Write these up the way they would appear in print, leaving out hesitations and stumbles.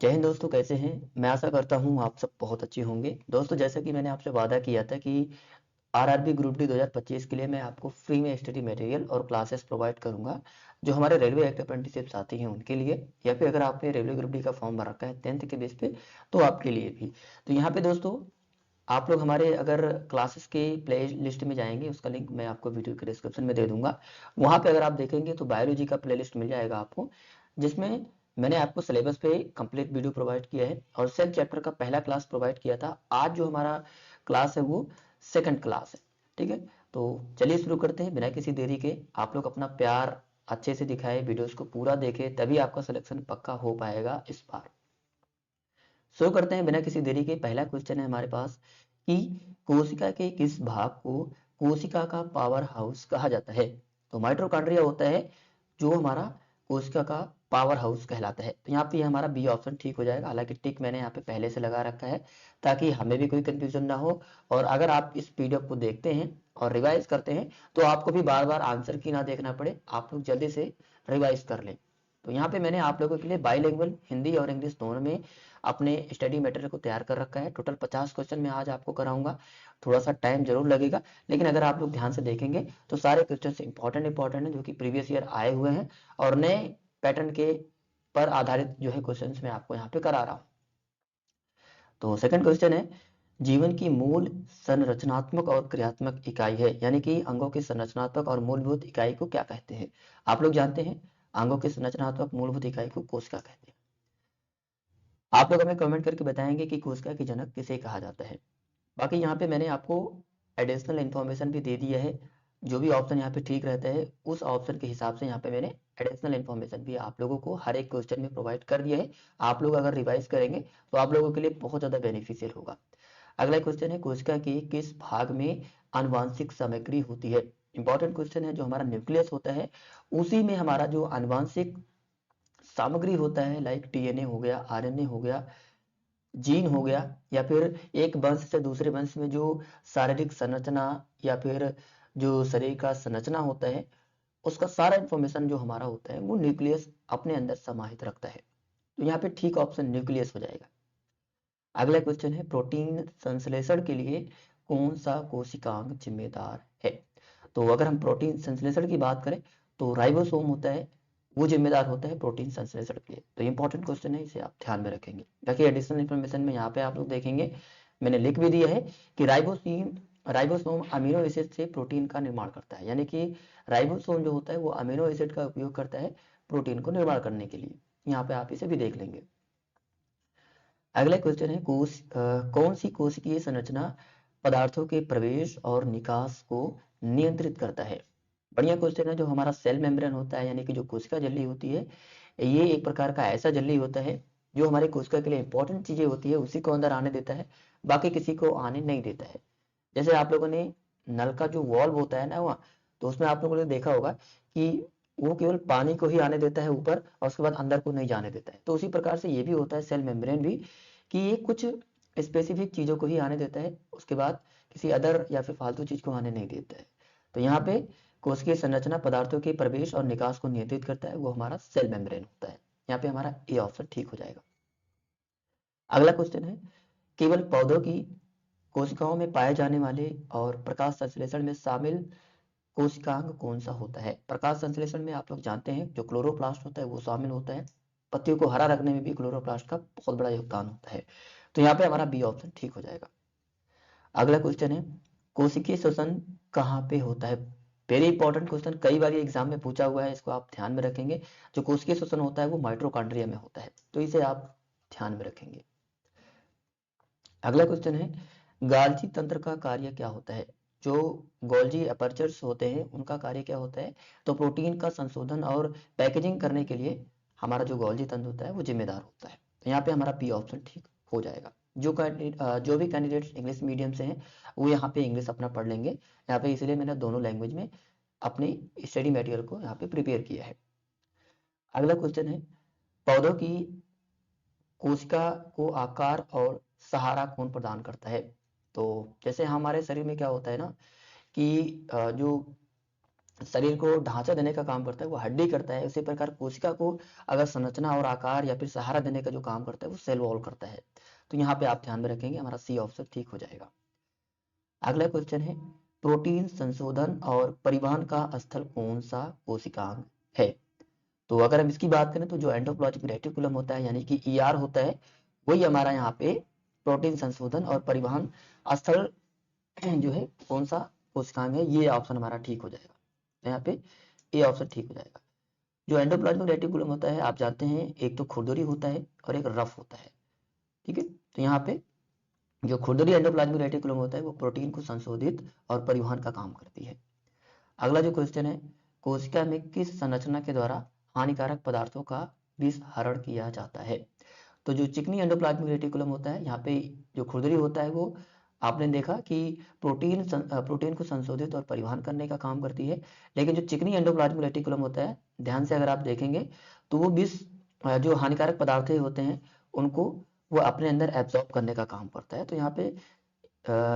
जय हिंद दोस्तों, कैसे हैं? मैं आशा करता हूँ आप सब बहुत अच्छे होंगे। दोस्तों, जैसा कि मैंने आपसे वादा किया था कि आरआरबी ग्रुप डी 2025 के लिए मैं आपको फ्री में स्टडी मटेरियल और क्लासेस प्रोवाइड करूंगा, जो हमारे रेलवे एक्ट अप्रेंटिसशिप साथी हैं उनके लिए, या फिर अगर आपने रेलवे ग्रुप डी का फॉर्म भर रखा है 10th के बेस पे, तो आपके लिए भी। तो यहाँ पे दोस्तों, आप लोग हमारे अगर क्लासेस के प्ले लिस्ट में जाएंगे, उसका लिंक मैं आपको वीडियो के डिस्क्रिप्शन में दे दूंगा। वहाँ पे अगर आप देखेंगे तो बायोलॉजी का प्ले लिस्ट मिल जाएगा आपको, जिसमें मैंने आपको सिलेबस पे कंप्लीट वीडियो प्रोवाइड किया है और सेल चैप्टर का पहला क्लास प्रोवाइड किया था। आज जो हमारा क्लास है वो सेकंड क्लास है। ठीक है, तो चलिए शुरू करते हैं बिना किसी देरी के। आप लोग अपना प्यार अच्छे से दिखाए, वीडियोस को पूरा देखें, तभी आपका सिलेक्शन पक्का हो पाएगा इस बार। शुरू करते हैं बिना किसी देरी के। पहला क्वेश्चन है हमारे पास कि कोशिका के किस भाग को कोशिका का पावर हाउस कहा जाता है? तो माइटोकॉन्ड्रिया होता है जो हमारा कोशिका का पावर हाउस कहलाता है। तो यहाँ पे हमारा बी ऑप्शन ठीक हो जाएगा। हालांकि टिक मैंने यहाँ पे पहले से लगा रखा है ताकि हमें भी कोई कंफ्यूजन ना हो। और अगर आप इस पीडीएफ को देखते हैं और रिवाइज करते हैं तो आपको भी बार बार आंसर की ना देखना पड़े, आप लोग जल्दी से रिवाइज कर लें। तो यहाँ पे मैंने आप लोगों के लिए बाईलिंगुअल हिंदी और इंग्लिश दोनों में अपने स्टडी मटेरियल को तैयार कर रखा है। टोटल 50 क्वेश्चन मैं आज आपको कराऊंगा। थोड़ा सा टाइम जरूर लगेगा, लेकिन अगर आप लोग ध्यान से देखेंगे तो सारे क्वेश्चन इंपॉर्टेंट हैं जो कि प्रीवियस ईयर आए हुए हैं और नए पैटर्न के पर आधारित जो है क्वेश्चन मैं आपको यहाँ पे करा रहा हूँ। तो सेकंड क्वेश्चन है, जीवन की मूल संरचनात्मक और क्रियात्मक इकाई है, यानी कि अंगों की संरचनात्मक और मूलभूत इकाई को क्या कहते हैं? आप लोग जानते हैं अंगों की संरचनात्मक मूलभूत इकाई को कोशिका कहते हैं। आप लोग हमें कमेंट करके बताएंगे कि कोशिका की जनक किसे कहा जाता है। बाकी यहाँ पे मैंने आपको एडिशनल इन्फॉर्मेशन भी दे दिया है। जो भी ऑप्शन यहाँ पे ठीक रहता है उस ऑप्शन के हिसाब से यहाँ पे मैंने एडिशनल इन्फॉर्मेशन भी आप लोगों को हर एक क्वेश्चन में प्रोवाइड कर दिया है। आप लोग अगर रिवाइज करेंगे तो आप लोगों के लिए बहुत ज़्यादा बेनिफिशियल होगा। अगला क्वेश्चन है, कोशिका के किस भाग में आनुवांशिक सामग्री होती है? इंपॉर्टेंट क्वेश्चन है। जो हमारा न्यूक्लियस होता है उसी में हमारा जो आनुवांशिक सामग्री होता है, लाइक डीएनए हो गया, आरएनए हो गया, जीन हो गया, या फिर एक वंश से दूसरे वंश में जो शारीरिक संरचना या फिर जो शरीर का संरचना होता है, उसका सारा इंफॉर्मेशन जो हमारा होता है वो न्यूक्लियस अपने अंदर समाहित रखता है। तो यहाँ पे ठीक ऑप्शन न्यूक्लियस हो जाएगा। अगला क्वेश्चन है, प्रोटीन संश्लेषण के लिए कौन सा कोशिकांग जिम्मेदार है? तो अगर हम प्रोटीन संश्लेषण की बात करें तो राइबोसोम होता है, वो जिम्मेदार होता है प्रोटीन संश्लेषण के लिए। तो इंपॉर्टेंट क्वेश्चन है, इसे आप ध्यान में रखेंगे। बाकी एडिशनल इन्फॉर्मेशन में यहाँ पे आप लोग देखेंगे मैंने लिख भी दिया है कि राइबोसोम अमीनो एसिड से प्रोटीन का निर्माण करता है, यानी कि राइबोसोम जो होता है वो अमीनो एसिड का उपयोग करता है प्रोटीन को निर्माण करने के लिए। यहाँ पे आप इसे भी देख लेंगे। अगला क्वेश्चन है, कौन सी कोशिकीय संरचना पदार्थों के प्रवेश और निकास को नियंत्रित करता है? बढ़िया क्वेश्चन है। जो हमारा सेल मेम्ब्रेन होता है, यानी कि जो कोशिका झिल्ली होती है, ये एक प्रकार का ऐसा झिल्ली होता है जो हमारे कोशिका के लिए इंपॉर्टेंट चीजें होती है उसी को अंदर आने देता है, बाकी किसी को आने नहीं देता है। जैसे आप लोगों ने नल का जो वॉल्व होता है ना वहाँ, तो उसमें आप लोगों ने देखा होगा कि वो केवल पानी को ही आने देता है ऊपर और उसके बाद अंदर को नहीं जाने देता है। तो उसी प्रकार से ये भी होता है सेल मेम्ब्रेन भी, कि ये कुछ स्पेसिफिक चीजों को ही आने देता है, उसके बाद किसी अदर या फिर फालतू चीज को आने नहीं देता है। तो यहाँ पे कोशिकीय संरचना पदार्थों के प्रवेश और निकास को नियंत्रित करता है, वो हमारा सेल मेम्ब्रेन होता है। यहाँ पे हमारा ए ऑप्शन ठीक हो जाएगा। अगला क्वेश्चन है, केवल पौधों की कोशिकाओं में पाए जाने वाले और प्रकाश संश्लेषण में शामिल कोशिकांग कौन सा होता है? प्रकाश संश्लेषण में आप लोग जानते हैं जो क्लोरोप्लास्ट होता है वो शामिल होता है। पत्तियों को हरा रखने में भी क्लोरोप्लास्ट का बहुत बड़ा योगदान होता है। तो यहाँ पे हमारा बी ऑप्शन ठीक हो जाएगा। अगला क्वेश्चन है, कोशिकीय श्वसन कहाँ पे होता है? वेरी इंपॉर्टेंट क्वेश्चन, कई बार एग्जाम में पूछा हुआ है, इसको आप ध्यान में रखेंगे। जो कोशिकीय श्वसन होता है वो माइटोकॉन्ड्रिया में होता है, तो इसे आप ध्यान में रखेंगे। अगला क्वेश्चन है, गाल्जी तंत्र का कार्य क्या होता है? जो गोल्जी अपर्चर्स होते हैं उनका कार्य क्या होता है? तो प्रोटीन का संशोधन और पैकेजिंग करने के लिए हमारा जो गोल्जी तंत्र होता है वो जिम्मेदार होता है। तो यहाँ पे हमारा पी ऑप्शन ठीक हो जाएगा। जो भी कैंडिडेट्स इंग्लिश मीडियम से हैं वो यहाँ पे इंग्लिश अपना पढ़ लेंगे। यहाँ पे इसलिए मैंने दोनों लैंग्वेज में अपनी स्टडी मटेरियल को यहाँ पे प्रिपेयर किया है। अगला क्वेश्चन है, पौधों की कोशिका को आकार और सहारा कौन प्रदान करता है? तो जैसे हमारे शरीर में क्या होता है ना कि जो शरीर को ढांचा देने का काम करता है वो हड्डी करता है, उसी प्रकार कोशिका को अगर संरचना और आकार या फिर सहारा देने का जो काम करता है वो सेल वॉल करता है। तो यहाँ पे आप ध्यान में रखेंगे, हमारा सी ऑप्शन ठीक हो जाएगा। अगला क्वेश्चन है, प्रोटीन संशोधन और परिवहन का स्थल कौन सा कोशिकांग है? तो अगर हम इसकी बात करें तो जो एंडोप्लाज्मिक रेटिकुलम होता है यानी कि ईआर होता है, वही हमारा यहाँ पे प्रोटीन संशोधन और परिवहन स्थल जो है कौन सा कोशिकांग है, ये ऑप्शन हमारा ठीक हो जाएगा। तो यहाँ पे ए ऑप्शन ठीक हो जाएगा। जो एंडोप्लाज्मिक रेटिकुलम होता है आप जानते हैं, एक तो खुरदरी होता है और एक रफ होता है, ठीक है। तो यहाँ पे जो खुरदरी एंडोप्लाज्मिक रेटिकुलम होता है वो प्रोटीन को संशोधित और परिवहन का काम करती है। अगला जो क्वेश्चन है, कोशिका में किस संरचना के द्वारा हानिकारक पदार्थों का विसहरण किया जाता है? तो जो चिकनी एंडोप्लाज्मिक रेटिकुलम होता है, यहाँ पे जो खुरदरी होता है वो आपने देखा कि प्रोटीन को संशोधित और परिवहन करने का काम करती है। लेकिन जो चिकनी एंडोप्लाज्मिक रेटिकुलम होता है, ध्यान से अगर आप देखेंगे तो वो जो हानिकारक पदार्थ होते हैं उनको वो अपने अंदर एब्जॉर्ब करने का काम करता है। तो यहाँ पे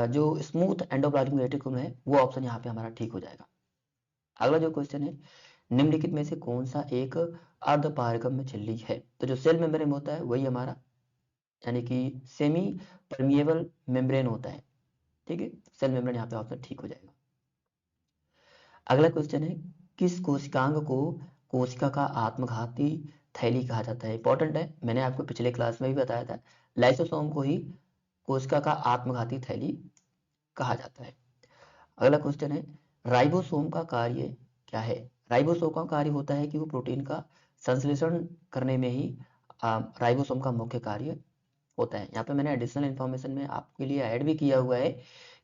जो स्मूथ एंडोप्लाज्मिक रेटिकुलम है वो ऑप्शन यहाँ पे हमारा ठीक हो जाएगा। अगला जो क्वेश्चन है, निम्नलिखित में से कौन सा एक अर्धपारगम्य झिल्ली है? तो जो सेल मेम्ब्रेन होता है वही हमारा यानी कि सेमी परमिएबल मेम्ब्रेन होता है, ठीक है। सेल मेम्ब्रेन यहाँ पे ऑप्शन ठीक हो जाएगा। अगला क्वेश्चन है, किस कोशिकांग को कोशिका का आत्मघाती थैली कहा जाता है? इंपॉर्टेंट है, मैंने आपको पिछले क्लास में भी बताया था, लाइसोसोम को ही कोशिका का आत्मघाती थैली कहा जाता है। अगला क्वेश्चन है, राइबोसोम का कार्य क्या है? राइबोसोम का कार्य होता है कि वो प्रोटीन का संश्लेषण करने में ही राइबोसोम का मुख्य कार्य होता है। यहाँ पे मैंने एडिशनल इंफॉर्मेशन में आपके लिए ऐड भी किया हुआ है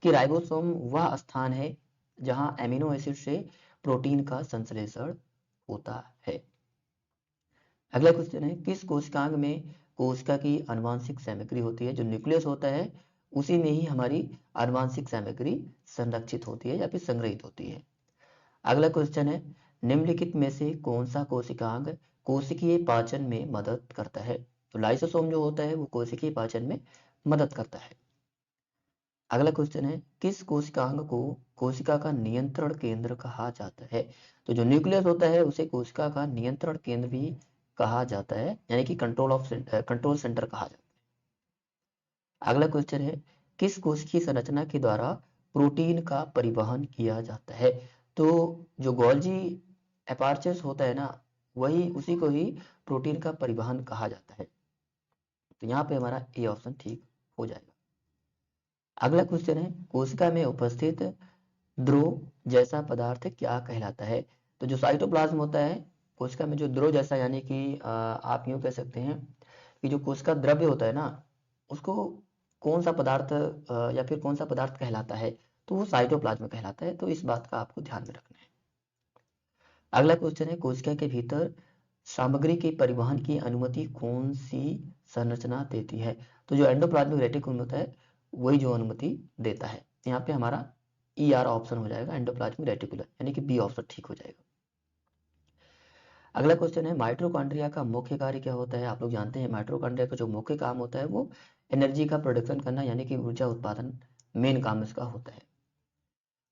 कि राइबोसोम वह स्थान है जहां एमिनो एसिड से प्रोटीन का संश्लेषण होता है। अगला क्वेश्चन है, किस कोशिकांग में कोशिका की आनुवांशिक सामग्री होती है? जो न्यूक्लियस होता है उसी में ही हमारी आनुवांशिक सामग्री संरक्षित होती है या फिर संग्रहित होती है। अगला क्वेश्चन है, निम्नलिखित में से कौन सा कोशिकांग कोशिकीय पाचन में मदद करता है? तो लाइसोसोम जो होता है वो कोशिकीय पाचन में मदद करता है। अगला क्वेश्चन है, किस कोशिकांग को कोशिका का नियंत्रण केंद्र कहा जाता है? तो जो न्यूक्लियस होता है उसे कोशिका का नियंत्रण केंद्र भी कहा जाता है, यानी कि कंट्रोल सेंटर कहा जाता है। अगला क्वेश्चन है, किस कोशिकीय संरचना के द्वारा प्रोटीन का परिवहन किया जाता है? तो जो गोल्जी एपार्चर्स होता है ना, वही उसी को ही प्रोटीन का परिवहन कहा जाता है। तो यहाँ पे हमारा ए ऑप्शन ठीक हो जाएगा। अगला क्वेश्चन है, कोशिका में उपस्थित द्रव जैसा पदार्थ क्या कहलाता है? तो जो साइटोप्लाज्म होता है कोशिका में, जो द्रव जैसा यानी कि आप यूं कह सकते हैं कि जो कोशिका द्रव्य होता है ना, उसको कौन सा पदार्थ या फिर कौन सा पदार्थ कहलाता है? तो वो साइटोप्लाज्म कहलाता है। तो इस बात का आपको ध्यान में रखना है। अगला क्वेश्चन है, कोशिका के भीतर सामग्री के परिवहन की अनुमति कौन सी संरचना देती है? तो जो एंडोप्लाज्मिक रेटिकुलम होता है वही जो अनुमति देता है। यहाँ पे हमारा ई आर ऑप्शन हो जाएगा, एंडोप्लाज्मिक रेटिकुलम, यानी कि बी ऑप्शन ठीक हो जाएगा। अगला क्वेश्चन है, माइटोकॉन्ड्रिया का मुख्य कार्य क्या होता है? आप लोग जानते हैं माइटोकॉन्ड्रिया का जो मुख्य काम होता है वो एनर्जी का प्रोडक्शन करना, यानी कि ऊर्जा उत्पादन मेन काम इसका होता है।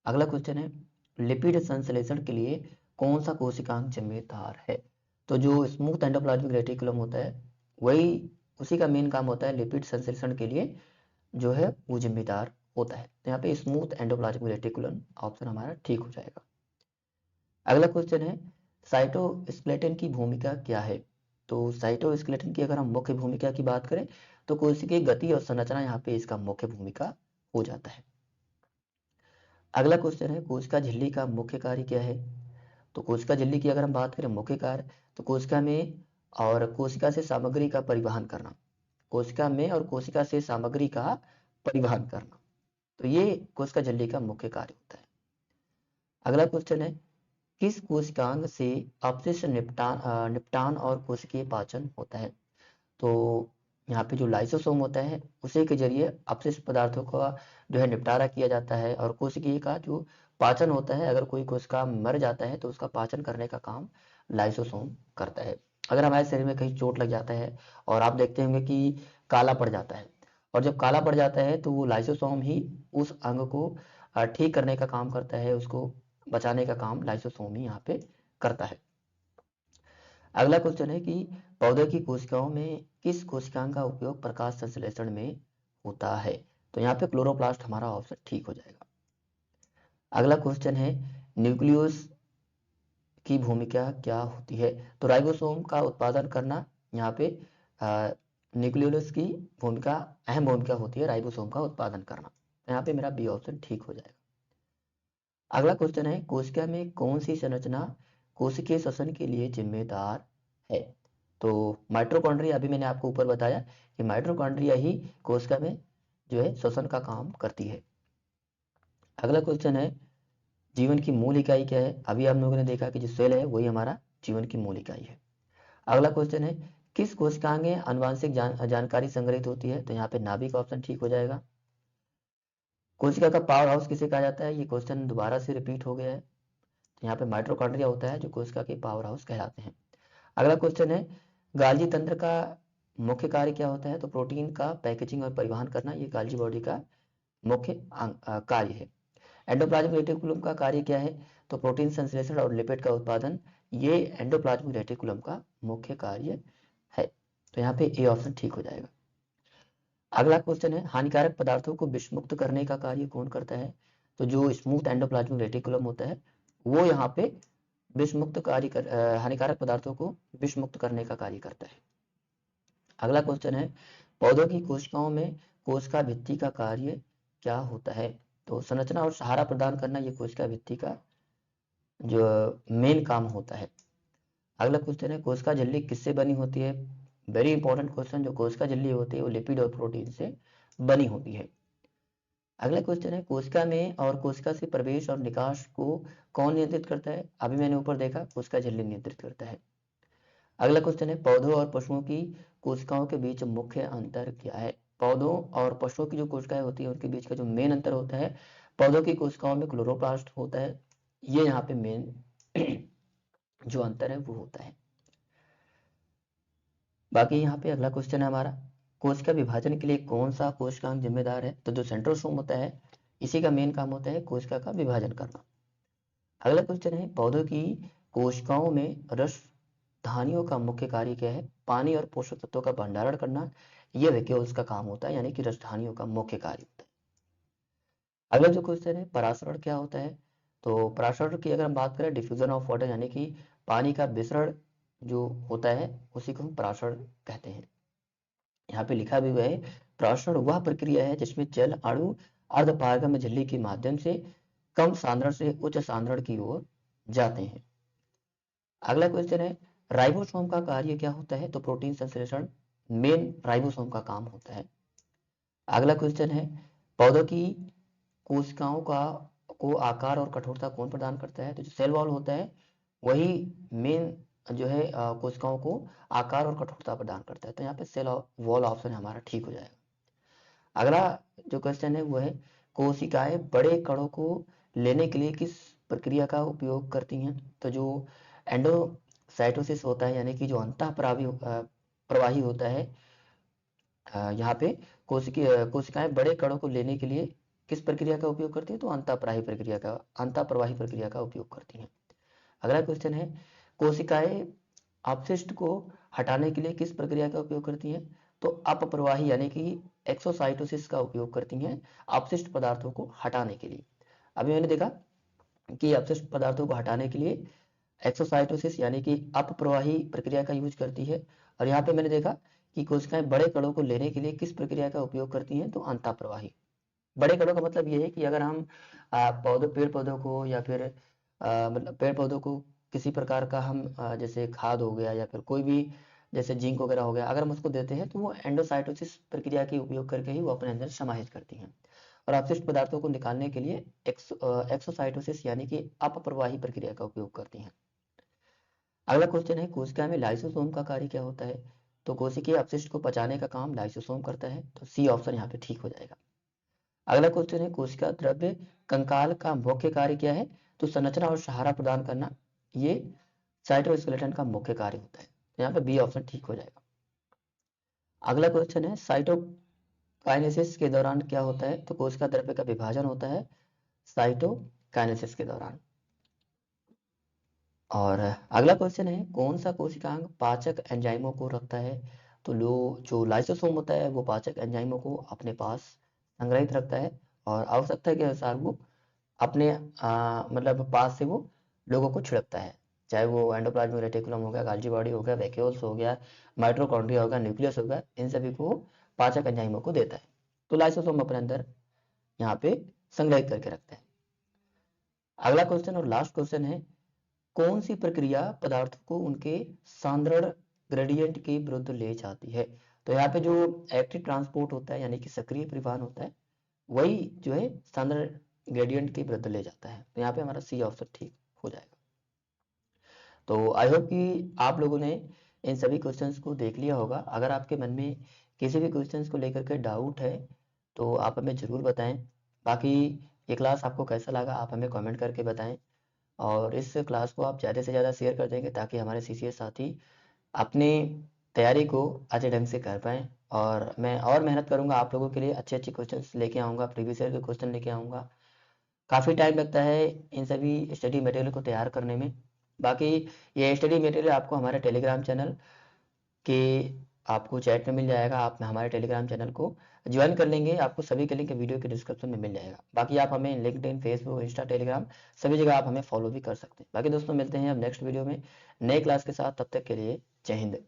अगला क्वेश्चन है, लिपिड संश्लेषण के लिए कौन सा कोशिकांग जिम्मेदार है? तो जो स्मूथ एंडोप्लाज्मिक रेटिकुलम होता है वही उसी का मेन काम होता है लिपिड संश्लेषण के लिए जो है वो जिम्मेदार होता है। तो यहाँ पे स्मूथ एंडोप्लाज्मिक रेटिकुलम ऑप्शन हमारा ठीक हो जाएगा। अगला क्वेश्चन है, साइटोस्केलेटन की भूमिका क्या है? तो साइटोस्केलेटन की अगर हम मुख्य भूमिका की बात करें तो कोशिकीय गति और संरचना यहाँ पे इसका मुख्य भूमिका हो जाता है। अगला क्वेश्चन है, कोशिका झिल्ली का मुख्य कार्य क्या है? तो कोशिका झिल्ली की अगर हम बात करें मुख्य कार्य, तो कोशिका में और कोशिका से सामग्री का परिवहन करना, कोशिका में और कोशिका से सामग्री का परिवहन करना, तो ये कोशिका झिल्ली का मुख्य कार्य होता है। अगला क्वेश्चन है, किस कोशिकांग से अपशिष्ट निपटान और कोशिकीय पाचन होता है? तो यहाँ पे जो लाइसोसोम होता है उसी के जरिए अपशिष्ट पदार्थों का जो है निपटारा किया जाता है, और कोशिकीय का जो पाचन होता है, अगर कोई कोशिका मर जाता है तो उसका पाचन करने का काम लाइसोसोम करता है। अगर हमारे शरीर में कहीं चोट लग जाता है और आप देखते होंगे कि काला पड़ जाता है, और जब काला पड़ जाता है तो वो लाइसोसोम ही उस अंग को ठीक करने का काम करता है, उसको बचाने का काम लाइसोसोम ही यहाँ पे करता है। अगला क्वेश्चन है कि पौधे की कोशिकाओं में किस कोशिकांग का उपयोग प्रकाश संश्लेषण में होता है? तो यहाँ पे क्लोरोप्लास्ट हमारा ऑप्शन ठीक हो जाएगा। अगला क्वेश्चन है न्यूक्लियस की भूमिका क्या होती है? तो राइबोसोम का उत्पादन करना, यहाँ पे न्यूक्लियोलस की भूमिका, अहम भूमिका होती है राइबोसोम का उत्पादन करना। तो यहाँ पे मेरा बी ऑप्शन ठीक हो जाएगा। अगला क्वेश्चन है कोशिका में कौन सी संरचना कोशिकीय श्वसन के लिए जिम्मेदार है? तो माइटोकॉन्ड्रिया, अभी मैंने आपको ऊपर बताया कि माइटोकॉन्ड्रिया ही कोशिका में जो है श्वसन का काम करती है। अगला क्वेश्चन है जीवन की मूल इकाई क्या है? अभी आप लोगों ने देखा कि जो सेल है वही हमारा जीवन की मूल इकाई है। अगला क्वेश्चन है किस कोशिकांग में आनुवांशिक जानकारी संग्रहित होती है? तो यहाँ पे नाभिक ऑप्शन ठीक हो जाएगा। कोशिका का पावर हाउस किसे कहा जाता है? ये क्वेश्चन दोबारा से रिपीट हो गया है। तो यहाँ पे माइटोकॉन्ड्रिया होता है जो कोशिका के पावर हाउस कहलाते हैं। अगला क्वेश्चन है गाल्जी तंत्र का मुख्य कार्य क्या होता है? तो प्रोटीन का पैकेजिंग और परिवहन करना, ये गाल्जी बॉडी का मुख्य कार्य है। एंडोप्लाज्मिक रेटिकुलम का कार्य क्या है? तो प्रोटीन संश्लेषण और लिपिड का उत्पादन, ये एंडोप्लाज्मिक रेटिकुलम का मुख्य कार्य है। तो यहाँ पे ए ऑप्शन ठीक हो जाएगा। अगला क्वेश्चन है हानिकारक पदार्थों को विषमुक्त करने का कार्य कौन करता है? तो जो स्मूथ एंडोप्लाज्मिक रेटिकुलम होता है वो यहाँ पे विषमुक्त कार्य हानिकारक पदार्थों को विषमुक्त करने का कार्य करता है। अगला क्वेश्चन है पौधों की कोशिकाओं में कोशिका भित्ति का कार्य क्या होता है? तो संरचना और सहारा प्रदान करना, ये कोशिका भित्ति का जो मेन काम होता है। अगला क्वेश्चन है कोशिका झिल्ली किससे बनी होती है? Very important question. जो कोशिका झिल्ली होती है वो लिपिड और प्रोटीन से बनी होती है। अगला क्वेश्चन है कोशिका में और कोशिका से प्रवेश और निकास को कौन नियंत्रित करता है? अभी मैंने ऊपर देखा कोशिका झिल्ली नियंत्रित करता है। अगला क्वेश्चन है पौधों और पशुओं की कोशिकाओं के बीच मुख्य अंतर क्या है? पौधों और पशुओं की जो कोशिकाएं होती है उनके बीच का जो मेन अंतर होता है, पौधों की कोशिकाओं में क्लोरोप्लास्ट होता है, ये यहाँ पे मेन जो अंतर है वो होता है। बाकी यहाँ पे अगला क्वेश्चन है हमारा कोशिका विभाजन के लिए कौन सा कोशिकांग जिम्मेदार है? तो जो सेंट्रोसोम होता है इसी का मेन काम होता है कोशिका का विभाजन करना। अगला क्वेश्चन है पौधों की कोशिकाओं में रस धानियों का मुख्य कार्य क्या है? पानी और पोषक तत्वों का भंडारण करना, यह वैक्यूल्स का काम होता है, यानी कि रसधानियों का मुख्य कार्य होता है। अगला जो क्वेश्चन है परासरण क्या होता है? तो परासरण की अगर हम बात करें डिफ्यूजन ऑफ वाटर, यानी कि पानी का विसरण जो होता है उसी को हम परासरण कहते हैं। यहाँ पे लिखा भी हुआ है परासरण वह प्रक्रिया है जिसमें जल अणु अर्धपारगम्य झिल्ली के माध्यम से कम सांद्रण से उच्च सांद्रण की ओर जाते हैं। अगला क्वेश्चन है राइबोसोम का कार्य क्या होता है? तो प्रोटीन संश्लेषण मेन राइबोसोम का काम होता है। अगला क्वेश्चन है पौधों की कोशिकाओं का को आकार और कठोरता कौन प्रदान करता है? तो जो सेल वॉल होता है वही मेन जो है कोशिकाओं को आकार और कठोरता प्रदान करता है। तो यहाँ पे सेल वॉल ऑप्शन हमारा ठीक हो जाएगा। अगला जो क्वेश्चन है वो है कोशिकाएं बड़े कणों को लेने के लिए किस प्रक्रिया का उपयोग करती हैं? तो जो एंडोसाइटोसिस होता है, यानी कि जो अंतः प्रवाही होता है, यहाँ पे कोशिकाएं बड़े कणों को लेने के लिए किस प्रक्रिया का उपयोग करती है? तो अंतः प्रवाही प्रक्रिया का उपयोग करती हैं। अगला क्वेश्चन है कोशिकाएं अपशिष्ट को हटाने के लिए किस प्रक्रिया का उपयोग करती हैं? तो अपप्रवाही यानी कि एक्सोसाइटोसिस का उपयोग करती हैं अपशिष्ट पदार्थों को हटाने के लिए। अभी मैंने देखा कि अपशिष्ट पदार्थों को हटाने के लिए एक्सोसाइटोसिस यानी कि अपप्रवाही प्रक्रिया का यूज करती है, और यहाँ पे मैंने देखा कि कोशिकाएं बड़े कणों को लेने के लिए किस प्रक्रिया का उपयोग करती हैं? तो अंतःप्रवाही। बड़े कणों का मतलब ये है कि अगर हम पेड़ पौधों को या फिर मतलब पेड़ पौधों को किसी प्रकार का हम जैसे खाद हो गया या फिर कोई भी जैसे जिंक वगैरह हो गया, अगर हम उसको देते हैं तो वो एंडोसाइटोसिस प्रक्रिया के उपयोग करके ही वो अपने अंदर समाहित करती हैं, और अपशिष्ट पदार्थों को निकालने के लिए एक्सोसाइटोसिस यानी कि अपप्रवाही प्रक्रिया का उपयोग करती हैं। अगला क्वेश्चन है कोशिका में लाइसोसोम का कार्य क्या होता है? तो कोशिकीय अपशिष्ट को पचाने का काम लाइसोसोम करता है। तो सी ऑप्शन यहाँ पे ठीक हो जाएगा। अगला क्वेश्चन है कोशिका द्रव्य कंकाल का मुख्य कार्य क्या है? तो संरचना और सहारा प्रदान करना, ये साइटोस्केलेटन का मुख्य कार्य होता है। यहाँ पे बी ऑप्शन ठीक हो जाएगा। अगला क्वेश्चन है साइटोकाइनेसिस के दौरान क्या होता है? तो कोशिका द्रव्य का विभाजन होता है साइटोकाइनेसिस के दौरान। और अगला क्वेश्चन है, कौन सा कोशिकांग पाचक एंजाइमों को रखता है? तो लो जो लाइसोसोम होता है वो पाचक एंजाइमों को अपने पास संग्रहित रखता है और आवश्यकता के अनुसार वो अपने मतलब पास से वो लोगों को छिड़कता है, चाहे वो एंडोप्लाज्मिक रेटिकुलम हो गया, गाल्जी बॉडी हो गया, वैक्यूल्स हो गया, माइटोकॉन्ड्रिया हो गया, न्यूक्लियस हो गया, इन सभी को पाचक एंजाइमों को देता है। तो लाइसोसोम अपने अंदर यहाँ पे संग्रहित करके रखता है। अगला क्वेश्चन और लास्ट क्वेश्चन है, कौन सी प्रक्रिया पदार्थ को उनके सांद्रण ग्रेडियंट के विरुद्ध ले जाती है? तो यहाँ पे जो एक्टिव ट्रांसपोर्ट होता है यानी कि सक्रिय परिवहन होता है, वही जो है सांद्रण ग्रेडियंट के विरुद्ध ले जाता है। तो यहाँ पे हमारा सी ऑप्शन ठीक हो जाएगा। तो आई होप कि आप लोगों ने इन सभी क्वेश्चंस को देख लिया होगा। अगर आपके मन में किसी भी क्वेश्चंस को लेकर के डाउट है तो आप हमें ज़रूर बताएं। बाकी ये क्लास आपको कैसा लगा आप हमें कमेंट करके बताएं और इस क्लास को आप ज़्यादा से ज़्यादा शेयर कर देंगे ताकि हमारे सीसीएस साथी अपनी तैयारी को अच्छे ढंग से कर पाएँ। और मैं और मेहनत करूँगा आप लोगों के लिए, अच्छे अच्छे क्वेश्चंस लेके आऊँगा, प्रीवियस ईयर के क्वेश्चन लेके आऊँगा। काफ़ी टाइम लगता है इन सभी स्टडी मटेरियल को तैयार करने में। बाकी ये स्टडी मटेरियल आपको हमारे टेलीग्राम चैनल के आपको चैट में मिल जाएगा। आप हमारे टेलीग्राम चैनल को ज्वाइन कर लेंगे, आपको सभी के लिंक वीडियो के डिस्क्रिप्शन में मिल जाएगा। बाकी आप हमें लिंक्डइन, फेसबुक, इंस्टा, टेलीग्राम सभी जगह आप हमें फॉलो भी कर सकते हैं। बाकी दोस्तों मिलते हैं अब नेक्स्ट वीडियो में नए क्लास के साथ, तब तक के लिए जय हिंद।